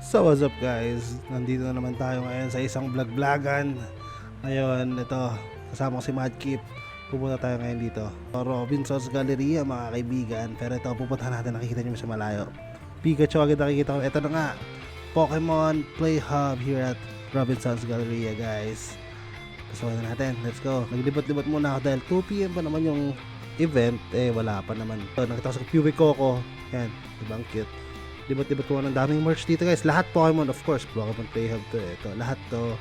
So what's up guys, nandito na naman tayo ngayon sa isang vlog-vlogan. Ngayon ito, kasama ko si Madkip. Pupunta tayo ngayon dito Robinson's Galleria mga kaibigan. Pero ito, pupuntahan natin, nakikita nyo sa malayo Pikachu agad nakikita ko. Ito na nga, Pokemon Play Hub here at Robinson's Galleria guys. Kasuhan na natin, let's go. Naglibot-libot muna ako dahil 2pm pa naman yung event. Wala pa naman. So, nakita ko sa Puey Coco. Yan, ibang cute. Libat-libat ko ng daming merch dito guys. Lahat Pokemon, of course. Pokemon Play Hub to. Ito, lahat to.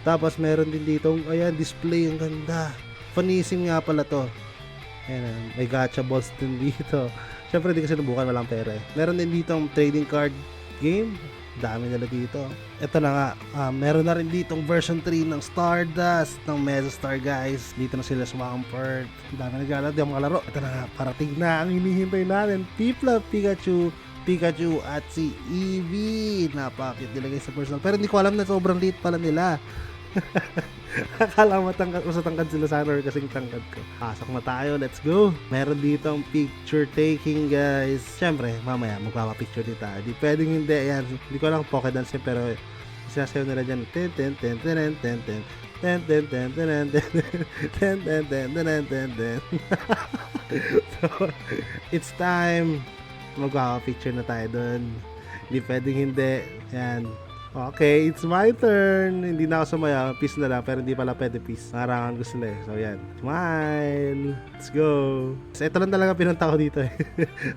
Tapos meron din dito, ayan, display, ang ganda. Funisim nga pala to. Ayan, may gacha balls din dito. Syempre hindi kasi nabukan, walang pera eh. Meron din dito ang trading card game. Dami nila dito. Ito na nga, meron na rin ditong version 3 ng Stardust, ng Megastar guys. Dito na sila sumakamfort. Dami naglalaro, di ang mga laro. Ito na nga, parating na ang hinihintay natin. Piplup, Pikachu at si Eevee. Napakit nila guys sa personal. Pero hindi ko alam na sobrang liit pala nila. Akala mo tangkad sila sana or kasing tangkad ko. Pasok na tayo, let's go. Meron dito ang picture taking guys. Siyempre, mamaya magpapapicture dito. Di pwedeng hindi. Ayan, hindi ko alam kung Pokédance yun, pero sinasayaw nila dyan. Ten ten ten ten ten ten ten ten ten ten ten ten ten ten ten ten. So, it's time. Magpapapicture na tayo dun. Hindi pwedeng hindi. Ayan. Okay, it's my turn. Hindi na ako sumaya. Peace na lang. Pero hindi pala pwede peace. Narangan ko sila eh. So, yan. Smile. Let's go. So, ito lang talaga pinunta ko dito eh.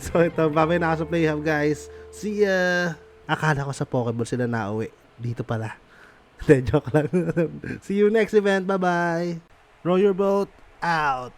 So, ito. Babay na ako sa Play Hub, guys. See ya. Akala ko sa Pokeball sila nauwi. Dito pala. Joke lang. See you next event. Bye-bye. Row your boat out.